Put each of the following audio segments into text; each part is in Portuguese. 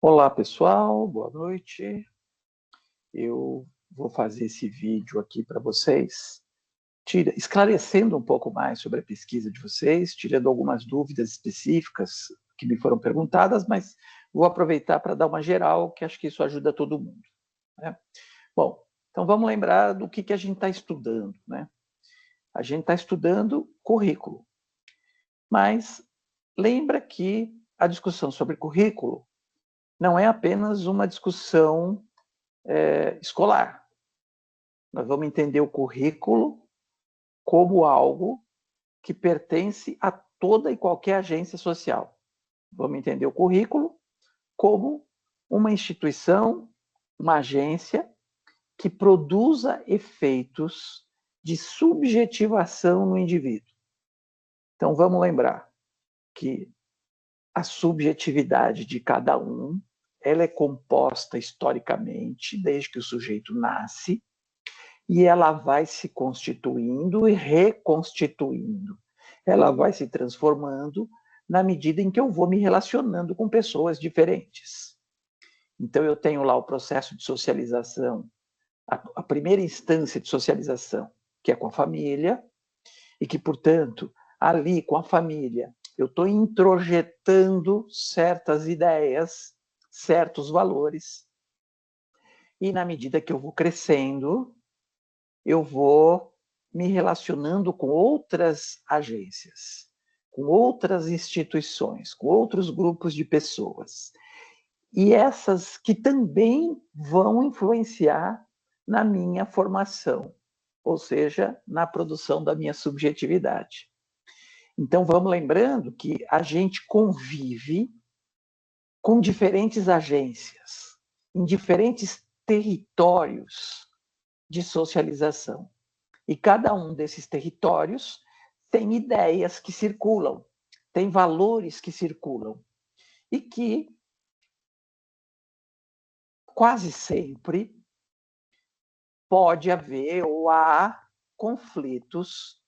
Olá, pessoal, boa noite. Eu vou fazer esse vídeo aqui para vocês, esclarecendo um pouco mais sobre a pesquisa de vocês, tirando algumas dúvidas específicas que me foram perguntadas, mas vou aproveitar para dar uma geral, que acho que isso ajuda todo mundo, né? Bom, então vamos lembrar do que a gente está estudando, né? A gente está estudando currículo, mas lembra que a discussão sobre currículo não é apenas uma discussão escolar. Nós vamos entender o currículo como algo que pertence a toda e qualquer agência social. Vamos entender o currículo como uma instituição, uma agência que produza efeitos de subjetivação no indivíduo. Então vamos lembrar que a subjetividade de cada um, ela é composta historicamente desde que o sujeito nasce, e ela vai se constituindo e reconstituindo. Ela vai se transformando na medida em que eu vou me relacionando com pessoas diferentes. Então, eu tenho lá o processo de socialização, a primeira instância de socialização, que é com a família, e que, portanto, ali com a família, eu estou introjetando certas ideias, certos valores, e na medida que eu vou crescendo, eu vou me relacionando com outras agências, com outras instituições, com outros grupos de pessoas. E essas que também vão influenciar na minha formação, ou seja, na produção da minha subjetividade. Então, vamos lembrando que a gente convive com diferentes agências, em diferentes territórios de socialização. E cada um desses territórios tem ideias que circulam, tem valores que circulam. E que quase sempre pode haver ou há conflitos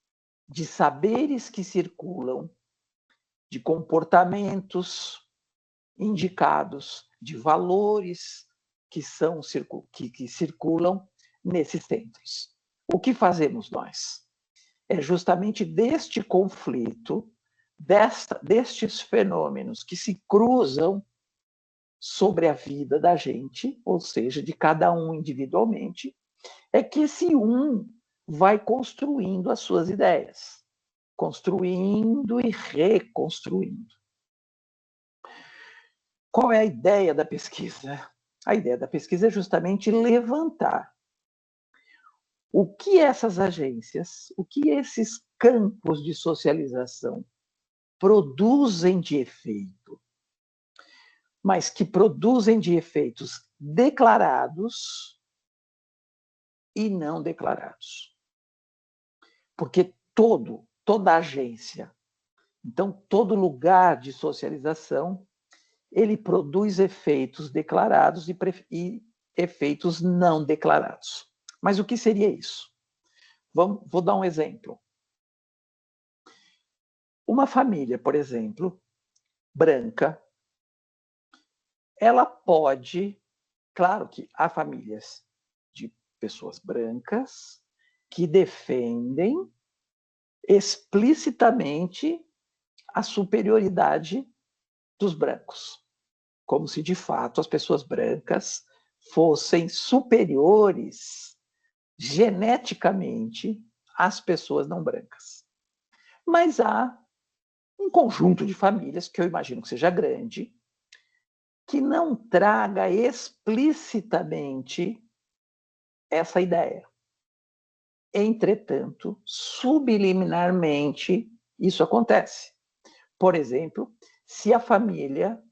de saberes que circulam, de comportamentos indicados, de valores que circulam nesses centros. O que fazemos nós? É justamente deste conflito, destes fenômenos que se cruzam sobre a vida da gente, ou seja, de cada um individualmente, é que esse um vai construindo as suas ideias, construindo e reconstruindo. Qual é a ideia da pesquisa? A ideia da pesquisa é justamente levantar o que essas agências, o que esses campos de socialização produzem de efeito, mas que produzem de efeitos declarados e não declarados. Porque toda agência, então todo lugar de socialização, ele produz efeitos declarados e efeitos não declarados. Mas o que seria isso? Vou dar um exemplo. Uma família, por exemplo, branca, ela pode, claro que há famílias de pessoas brancas que defendem explicitamente a superioridade dos brancos, como se de fato as pessoas brancas fossem superiores geneticamente às pessoas não brancas. Mas há um conjunto de famílias, que eu imagino que seja grande, que não traga explicitamente essa ideia. Entretanto, subliminarmente, isso acontece. Por exemplo, se a família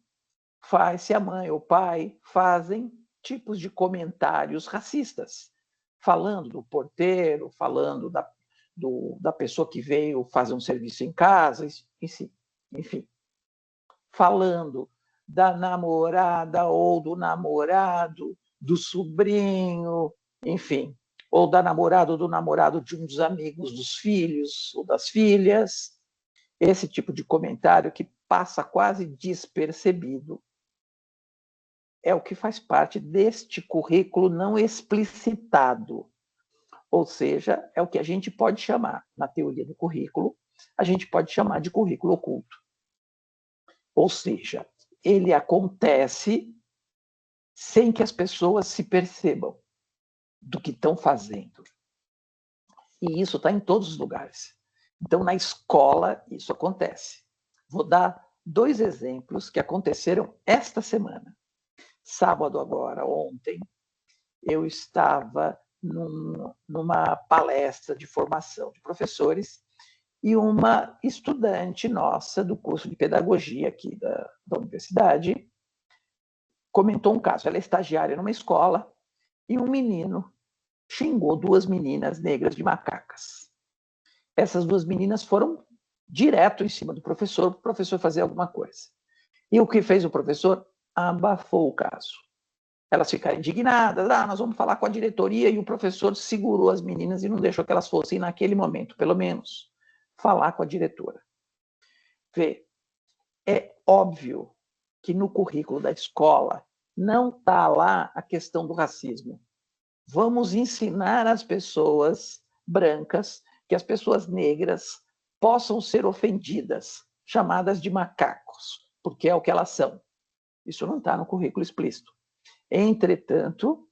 se a mãe ou o pai fazem tipos de comentários racistas, falando do porteiro, falando da pessoa que veio fazer um serviço em casa, enfim, falando da namorada ou do namorado, do sobrinho, enfim, ou da namorada ou do namorado de um dos amigos dos filhos ou das filhas. Esse tipo de comentário que passa quase despercebido. é o que faz parte deste currículo não explicitado. Ou seja, é o que a gente pode chamar, na teoria do currículo, a gente pode chamar de currículo oculto. Ou seja, ele acontece sem que as pessoas se percebam do que estão fazendo. E isso está em todos os lugares. Então, na escola, isso acontece. Vou dar 2 exemplos que aconteceram esta semana. Sábado agora, ontem, eu estava numa palestra de formação de professores e uma estudante nossa do curso de pedagogia aqui da universidade comentou um caso. Ela é estagiária numa escola e um menino xingou 2 meninas negras de macacas. Essas 2 meninas foram direto em cima do professor, para o professor fazer alguma coisa. E o que fez o professor? Abafou o caso. Elas ficaram indignadas, nós vamos falar com a diretoria, e o professor segurou as meninas e não deixou que elas fossem, naquele momento, pelo menos, falar com a diretora. Vê, é óbvio que no currículo da escola não está lá a questão do racismo. Vamos ensinar as pessoas brancas que as pessoas negras possam ser ofendidas, chamadas de macacos, porque é o que elas são. Isso não está no currículo explícito. Entretanto,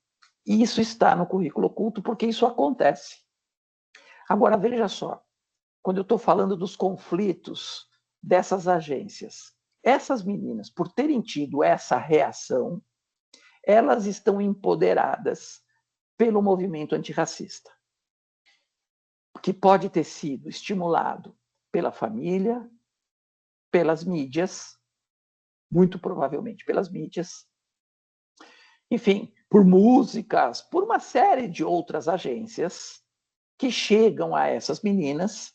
isso está no currículo oculto porque isso acontece. Agora, veja só, quando eu estou falando dos conflitos dessas agências, essas meninas, por terem tido essa reação, elas estão empoderadas pelo movimento antirracista, que pode ter sido estimulado pela família, pelas mídias, muito provavelmente pelas mídias, enfim, por músicas, por uma série de outras agências que chegam a essas meninas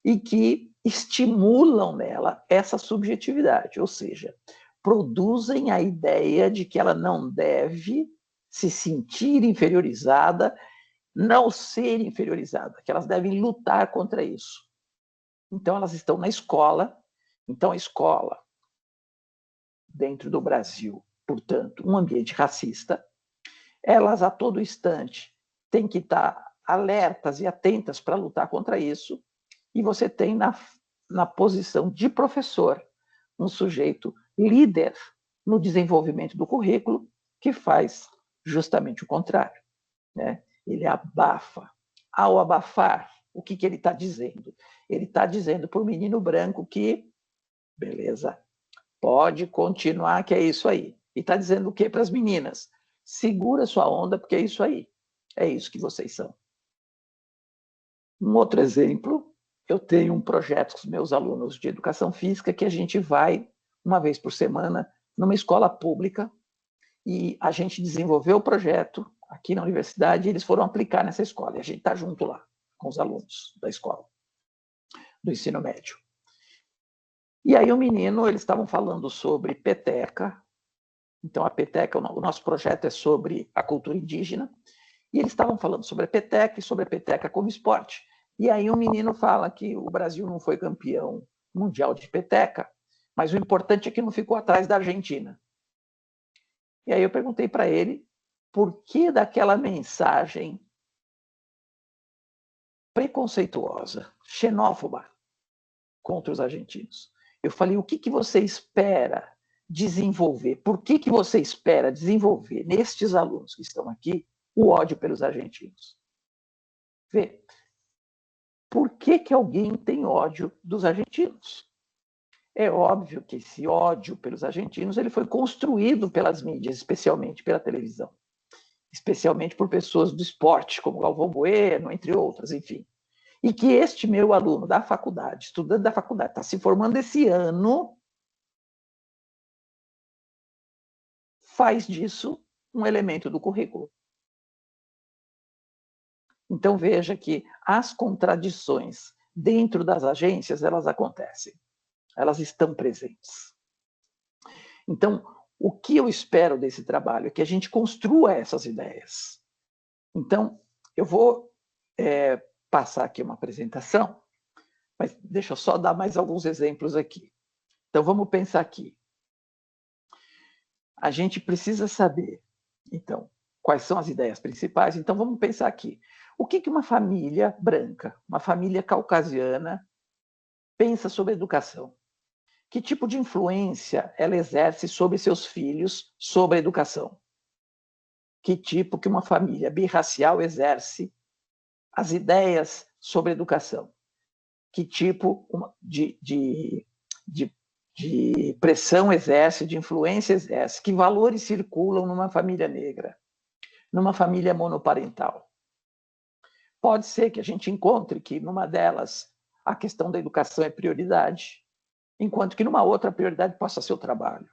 e que estimulam nela essa subjetividade, ou seja, produzem a ideia de que ela não deve se sentir inferiorizada, não ser inferiorizada, que elas devem lutar contra isso. Então, elas estão na escola. Então, a escola, dentro do Brasil, portanto, um ambiente racista, elas a todo instante têm que estar alertas e atentas para lutar contra isso, e você tem na posição de professor um sujeito líder no desenvolvimento do currículo que faz justamente o contrário, né? Ele abafa. Ao abafar, o que ele está dizendo? Ele está dizendo para o menino branco que, beleza, pode continuar, que é isso aí. E está dizendo o que para as meninas? Segura sua onda, porque é isso aí. É isso que vocês são. Um outro exemplo, eu tenho um projeto com os meus alunos de educação física que a gente vai, uma vez por semana, numa escola pública, e a gente desenvolveu o projeto aqui na universidade e eles foram aplicar nessa escola. E a gente está junto lá, com os alunos da escola, do ensino médio. E aí o menino, eles estavam falando sobre peteca. Então, a peteca, o nosso projeto é sobre a cultura indígena. E eles estavam falando sobre a peteca e sobre a peteca como esporte. E aí o menino fala que o Brasil não foi campeão mundial de peteca, mas o importante é que não ficou atrás da Argentina. E aí eu perguntei para ele por que daquela mensagem preconceituosa, xenófoba contra os argentinos. Eu falei, o que você espera desenvolver? Por que você espera desenvolver nestes alunos que estão aqui o ódio pelos argentinos? Vê, por que alguém tem ódio dos argentinos? É óbvio que esse ódio pelos argentinos ele foi construído pelas mídias, especialmente pela televisão, especialmente por pessoas do esporte, como Galvão Bueno, entre outras, enfim. E que este meu aluno da faculdade, estudante da faculdade, está se formando esse ano, faz disso um elemento do currículo. Então, veja que as contradições dentro das agências, elas acontecem. Elas estão presentes. Então, o que eu espero desse trabalho é que a gente construa essas ideias. Então, eu vou passar aqui uma apresentação, mas deixa eu só dar mais alguns exemplos aqui. Então, vamos pensar aqui. a gente precisa saber, então, quais são as ideias principais. Então, vamos pensar aqui. O que uma família branca, uma família caucasiana, pensa sobre educação? Que tipo de influência ela exerce sobre seus filhos sobre a educação? Que tipo que uma família birracial exerce as ideias sobre educação? Que tipo de pressão exerce, de influência exerce? Que valores circulam numa família negra, numa família monoparental? Pode ser que a gente encontre que numa delas a questão da educação é prioridade, enquanto que numa outra a prioridade possa ser o trabalho.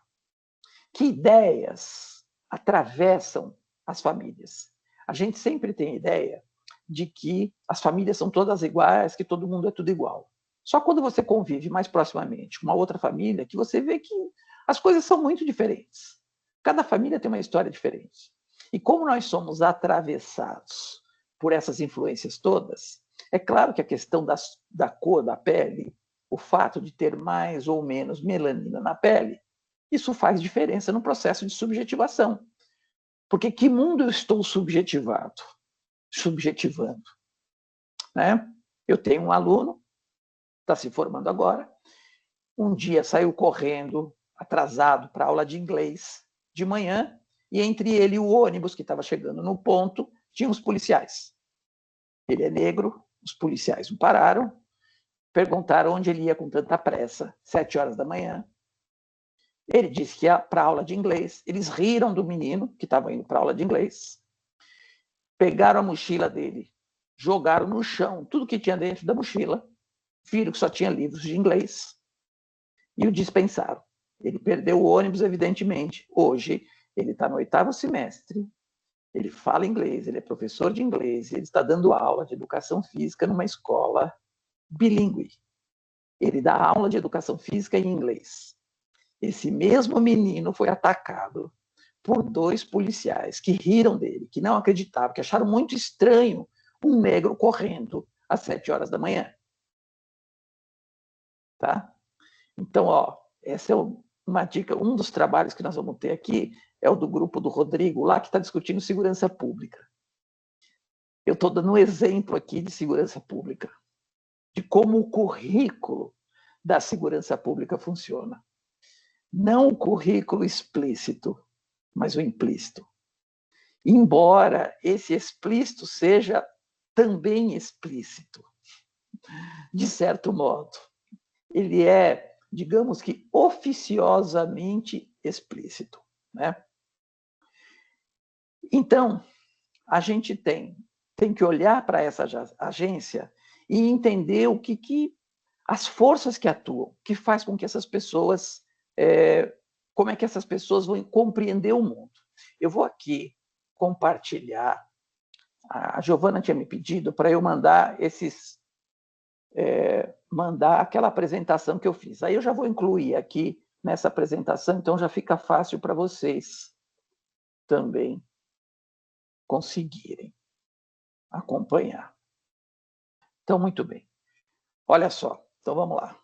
Que ideias atravessam as famílias? A gente sempre tem a ideia de que as famílias são todas iguais, que todo mundo é tudo igual. Só quando você convive mais proximamente com uma outra família que você vê que as coisas são muito diferentes. Cada família tem uma história diferente. E como nós somos atravessados por essas influências todas, é claro que a questão da cor da pele, o fato de ter mais ou menos melanina na pele, isso faz diferença no processo de subjetivação. Porque que mundo eu estou subjetivando? Né? Eu tenho um aluno, está se formando agora, um dia saiu correndo, atrasado para a aula de inglês de manhã, e entre ele e o ônibus que estava chegando no ponto, tinha os policiais. Ele é negro, os policiais o pararam, perguntaram onde ele ia com tanta pressa, 7 horas da manhã. Ele disse que ia para a aula de inglês. Eles riram do menino, que estava indo para a aula de inglês, pegaram a mochila dele, jogaram no chão tudo que tinha dentro da mochila, viram que só tinha livros de inglês e o dispensaram. Ele perdeu o ônibus, evidentemente. Hoje, ele está no 8º semestre, ele fala inglês, ele é professor de inglês, ele está dando aula de educação física numa escola bilíngue. Ele dá aula de educação física em inglês. Esse mesmo menino foi atacado por 2 policiais que riram dele, que não acreditavam, que acharam muito estranho um negro correndo às 7 horas da manhã. Tá? Então, essa é uma dica. Um dos trabalhos que nós vamos ter aqui é o do grupo do Rodrigo, lá que está discutindo segurança pública. Eu estou dando um exemplo aqui de segurança pública, de como o currículo da segurança pública funciona. Não o currículo explícito, mas o implícito. Embora esse explícito seja também explícito, de certo modo. Ele é, digamos que, oficiosamente explícito. Né? Então, a gente tem que olhar para essa agência e entender o que as forças que atuam, que faz com que essas pessoas, como é que essas pessoas vão compreender o mundo. Eu vou aqui compartilhar. A Giovana tinha me pedido para eu mandar mandar aquela apresentação que eu fiz. Aí eu já vou incluir aqui nessa apresentação, então já fica fácil para vocês também conseguirem acompanhar. Então, muito bem. Olha só, então vamos lá.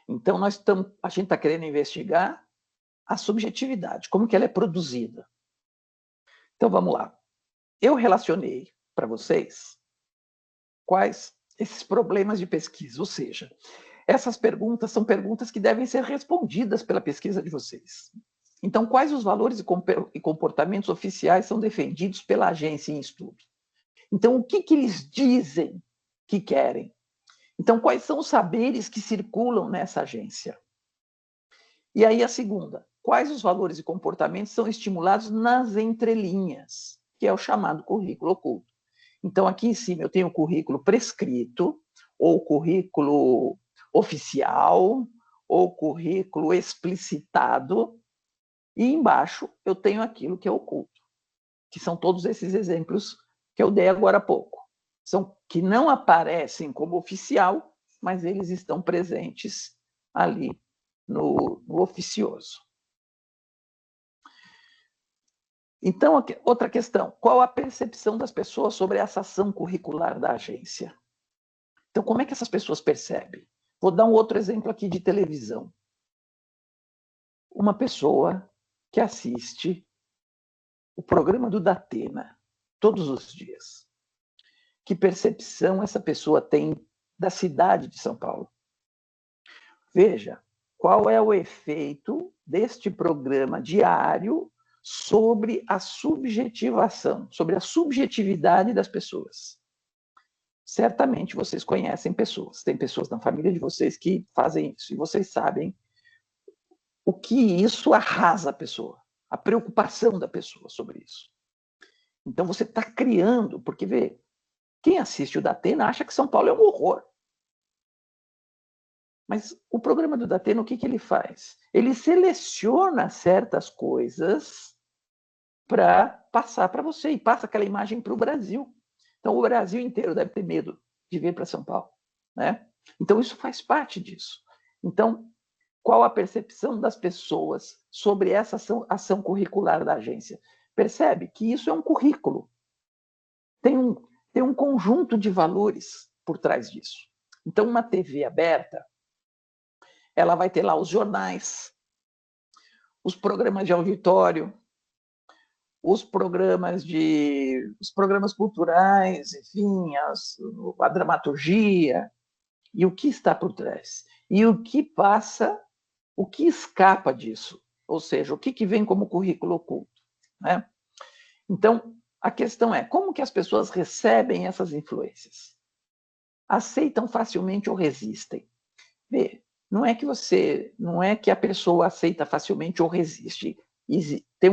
Então, a gente está querendo investigar a subjetividade, como que ela é produzida. Então, vamos lá. Eu relacionei para vocês quais esses problemas de pesquisa, ou seja, essas perguntas são perguntas que devem ser respondidas pela pesquisa de vocês. Então, quais os valores e comportamentos oficiais são defendidos pela agência em estudo? Então, o que eles dizem que querem? Então, quais são os saberes que circulam nessa agência? E aí a segunda, quais os valores e comportamentos são estimulados nas entrelinhas, que é o chamado currículo oculto? Então, aqui em cima eu tenho o currículo prescrito, ou currículo oficial, ou currículo explicitado, e embaixo eu tenho aquilo que é oculto, que são todos esses exemplos que eu dei agora há pouco. São que não aparecem como oficial, mas eles estão presentes ali no oficioso. Então, outra questão, qual a percepção das pessoas sobre essa ação curricular da agência? Então, como é que essas pessoas percebem? Vou dar um outro exemplo aqui de televisão. uma pessoa que assiste o programa do Datena todos os dias. Que percepção essa pessoa tem da cidade de São Paulo? Veja, qual é o efeito deste programa diário sobre a subjetivação, sobre a subjetividade das pessoas. Certamente vocês conhecem pessoas, tem pessoas na família de vocês que fazem isso, e vocês sabem o que isso arrasa a pessoa, a preocupação da pessoa sobre isso. Então você está criando, porque vê, quem assiste o Datena acha que São Paulo é um horror. Mas o programa do Datena, o que ele faz? Ele seleciona certas coisas para passar para você, e passa aquela imagem para o Brasil. Então o Brasil inteiro deve ter medo de vir para São Paulo, né? Então isso faz parte disso. Então, qual a percepção das pessoas sobre essa ação curricular da agência? Percebe que isso é um currículo. Tem um conjunto de valores por trás disso. Então, uma TV aberta, ela vai ter lá os jornais, os programas de auditório, os programas culturais, enfim, a dramaturgia, e o que está por trás. E o que passa, o que escapa disso, ou seja, o que vem como currículo oculto, né? Então, a questão é, como que as pessoas recebem essas influências? Aceitam facilmente ou resistem? Vê, não é que a pessoa aceita facilmente ou resiste. Tem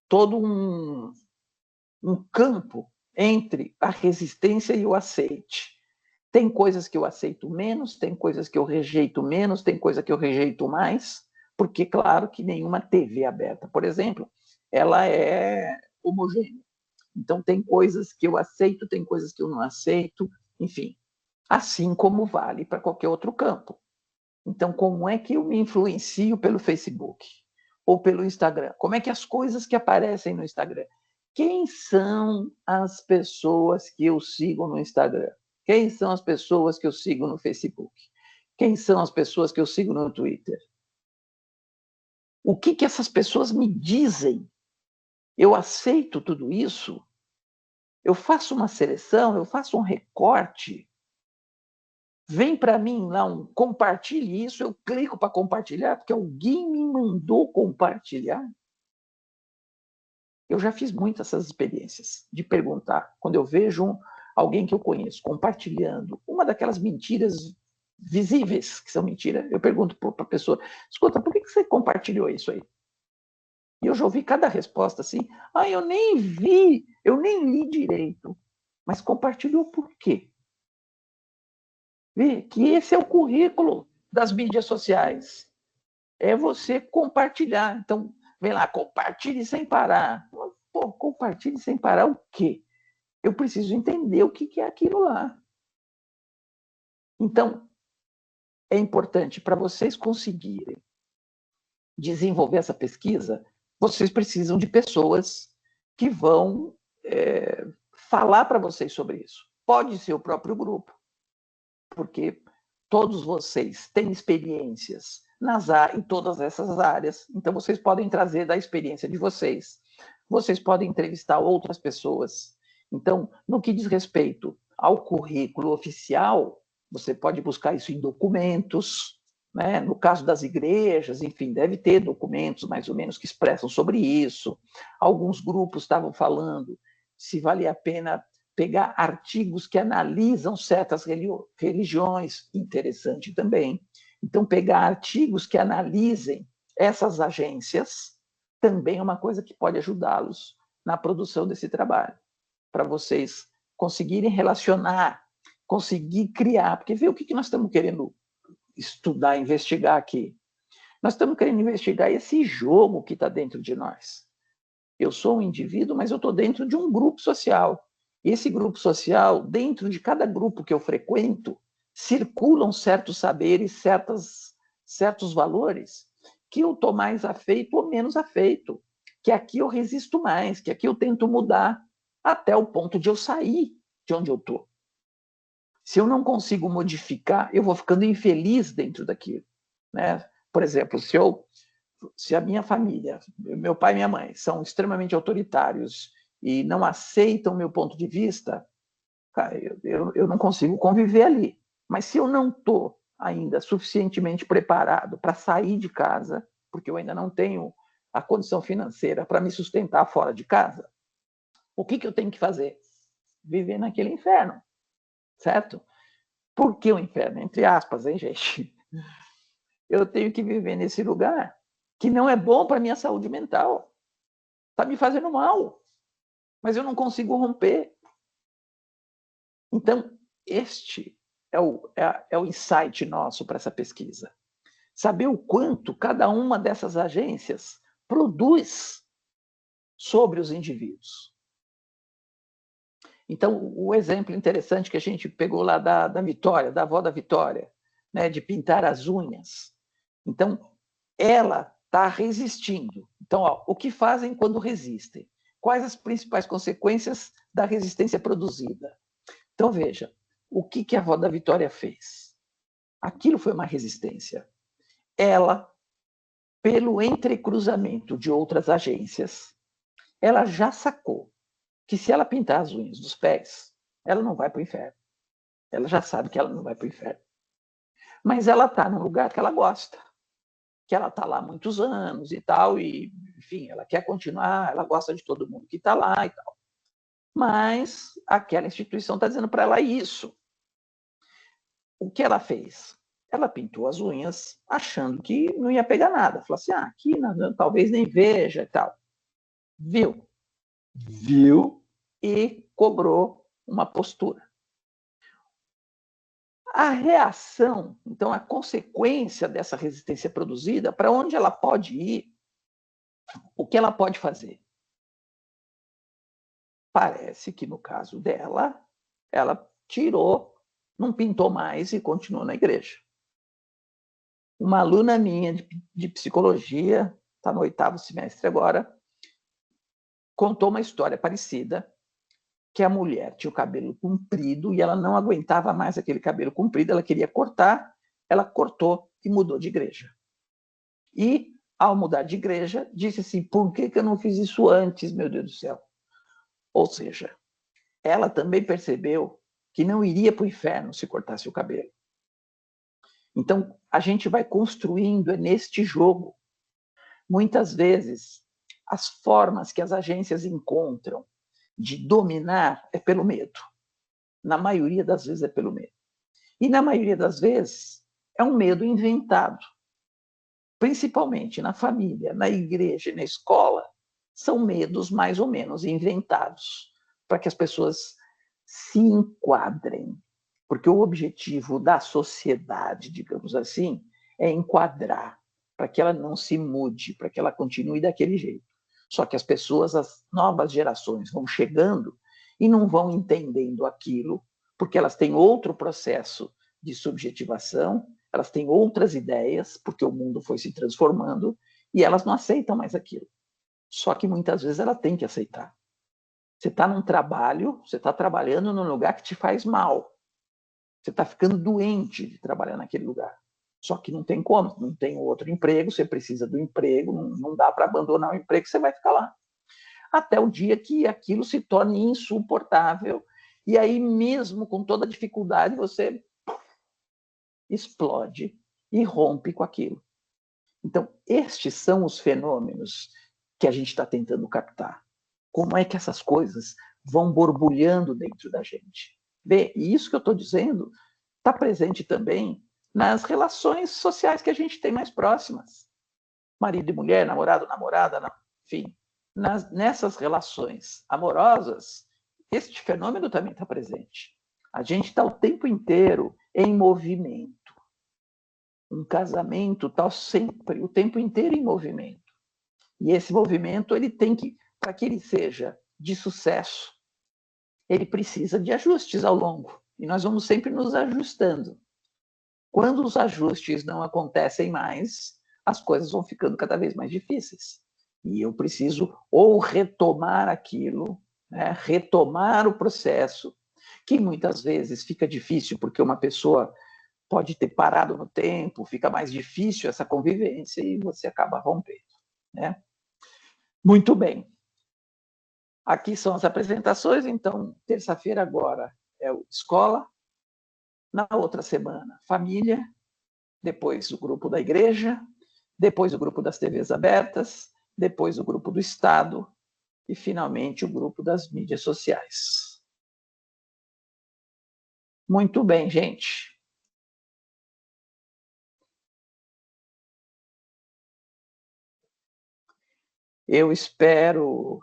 todo um campo entre a resistência e o aceite. Tem coisas que eu aceito menos, tem coisas que eu rejeito menos, tem coisa que eu rejeito mais, porque, claro, que nenhuma TV aberta, por exemplo, ela é homogênea. Então, tem coisas que eu aceito, tem coisas que eu não aceito, enfim. Assim como vale para qualquer outro campo. Então, como é que eu me influencio pelo Facebook ou pelo Instagram? Como é que as coisas que aparecem no Instagram? Quem são as pessoas que eu sigo no Instagram? Quem são as pessoas que eu sigo no Facebook? Quem são as pessoas que eu sigo no Twitter? O que essas pessoas me dizem? Eu aceito tudo isso? Eu faço uma seleção, eu faço um recorte. Vem para mim lá compartilhe isso, eu clico para compartilhar, porque alguém me mandou compartilhar. Eu já fiz muitas essas experiências de perguntar, quando eu vejo alguém que eu conheço compartilhando uma daquelas mentiras visíveis, que são mentiras, eu pergunto para a pessoa, escuta, por que você compartilhou isso aí? E eu já ouvi cada resposta assim, eu nem vi, eu nem li direito, mas compartilhou por quê? Vê que esse é o currículo das mídias sociais. É você compartilhar. Então, vem lá, compartilhe sem parar. Pô, compartilhe sem parar o quê? Eu preciso entender o que é aquilo lá. Então, é importante para vocês conseguirem desenvolver essa pesquisa, vocês precisam de pessoas que vão falar para vocês sobre isso. Pode ser o próprio grupo, porque todos vocês têm experiências em todas essas áreas, então vocês podem trazer da experiência de vocês. Vocês podem entrevistar outras pessoas. Então, no que diz respeito ao currículo oficial, você pode buscar isso em documentos, né? No caso das igrejas, enfim, deve ter documentos mais ou menos que expressam sobre isso. Alguns grupos estavam falando se vale a pena pegar artigos que analisam certas religiões, interessante também. Então, pegar artigos que analisem essas agências também é uma coisa que pode ajudá-los na produção desse trabalho, para vocês conseguirem relacionar, conseguir criar, porque vê o que nós estamos querendo estudar, investigar aqui. Nós estamos querendo investigar esse jogo que está dentro de nós. Eu sou um indivíduo, mas eu estou dentro de um grupo social. E esse grupo social, dentro de cada grupo que eu frequento, circulam certos saberes, certos valores, que eu estou mais afeito ou menos afeito, que aqui eu resisto mais, que aqui eu tento mudar, até o ponto de eu sair de onde eu estou. Se eu não consigo modificar, eu vou ficando infeliz dentro daquilo, né? Por exemplo, se eu se a minha família, meu pai e minha mãe, são extremamente autoritários e não aceitam o meu ponto de vista, cara, eu não consigo conviver ali. Mas se eu não estou ainda suficientemente preparado para sair de casa, porque eu ainda não tenho a condição financeira para me sustentar fora de casa, o que eu tenho que fazer? Viver naquele inferno, certo? Por que o inferno? Entre aspas, hein, gente? Eu tenho que viver nesse lugar que não é bom para a minha saúde mental. Está me fazendo mal, mas eu não consigo romper. Então, este é o insight nosso para essa pesquisa. Saber o quanto cada uma dessas agências produz sobre os indivíduos. Então, o exemplo interessante que a gente pegou lá da Vitória, da avó da Vitória, né, de pintar as unhas. Então, ela está resistindo. Então, o que fazem quando resistem? Quais as principais consequências da resistência produzida? Então, veja, o que a avó da Vitória fez? Aquilo foi uma resistência. Ela, pelo entrecruzamento de outras agências, ela já sacou que se ela pintar as unhas dos pés, ela não vai para o inferno. Ela já sabe que ela não vai para o inferno. Mas ela está num lugar que ela gosta, que ela está lá há muitos anos e tal, e, enfim, ela quer continuar, ela gosta de todo mundo que está lá e tal. Mas aquela instituição está dizendo para ela isso. O que ela fez? Ela pintou as unhas achando que não ia pegar nada. Falou assim, aqui não, talvez nem veja e tal. Viu e cobrou uma postura. A reação, então, a consequência dessa resistência produzida, para onde ela pode ir, o que ela pode fazer? Parece que, no caso dela, ela tirou, não pintou mais e continuou na igreja. Uma aluna minha de psicologia, está no 8º semestre agora, contou uma história parecida, que a mulher tinha o cabelo comprido e ela não aguentava mais aquele cabelo comprido, ela queria cortar, ela cortou e mudou de igreja. E, ao mudar de igreja, disse assim, por que eu não fiz isso antes, meu Deus do céu? Ou seja, ela também percebeu que não iria para o inferno se cortasse o cabelo. Então, a gente vai construindo neste jogo. Muitas vezes, as formas que as agências encontram de dominar é pelo medo. Na maioria das vezes é pelo medo. E na maioria das vezes é um medo inventado. Principalmente na família, na igreja e na escola, são medos mais ou menos inventados para que as pessoas se enquadrem. Porque o objetivo da sociedade, digamos assim, é enquadrar, para que ela não se mude, para que ela continue daquele jeito. Só que as pessoas, as novas gerações, vão chegando e não vão entendendo aquilo, porque elas têm outro processo de subjetivação, elas têm outras ideias, porque o mundo foi se transformando, e elas não aceitam mais aquilo. Só que muitas vezes ela tem que aceitar. Você está num trabalho, você está trabalhando num lugar que te faz mal. Você está ficando doente de trabalhar naquele lugar. Só que não tem como, não tem outro emprego, você precisa do emprego, não dá para abandonar o emprego, você vai ficar lá. Até o dia que aquilo se torne insuportável, e aí mesmo com toda a dificuldade, você explode e rompe com aquilo. Então, estes são os fenômenos que a gente está tentando captar. Como é que essas coisas vão borbulhando dentro da gente? Bem, e isso que eu estou dizendo está presente também nas relações sociais que a gente tem mais próximas. Marido e mulher, namorado, namorada, enfim. Nessas relações amorosas, este fenômeno também está presente. A gente está o tempo inteiro em movimento. Um casamento está sempre, o tempo inteiro em movimento. E esse movimento, ele tem que, para que ele seja de sucesso, ele precisa de ajustes ao longo. E nós vamos sempre nos ajustando. Quando os ajustes não acontecem mais, as coisas vão ficando cada vez mais difíceis. E eu preciso ou retomar aquilo, né, retomar o processo, que muitas vezes fica difícil, porque uma pessoa pode ter parado no tempo, fica mais difícil essa convivência e você acaba rompendo, né? Muito bem. Aqui são as apresentações, então, terça-feira agora é o escola, na outra semana, família, depois o grupo da igreja, depois o grupo das TVs abertas, depois o grupo do Estado e, finalmente, o grupo das mídias sociais. Muito bem, gente. Eu espero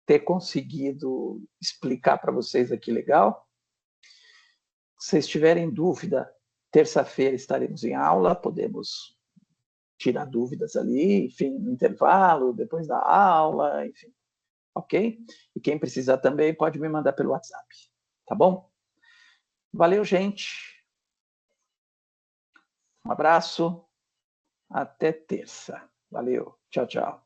ter conseguido explicar para vocês aqui legal. Se vocês tiverem dúvida, terça-feira estaremos em aula, podemos tirar dúvidas ali, enfim, no intervalo, depois da aula, enfim, ok? E quem precisar também pode me mandar pelo WhatsApp, tá bom? Valeu, gente. Um abraço. Até terça. Valeu. Tchau, tchau.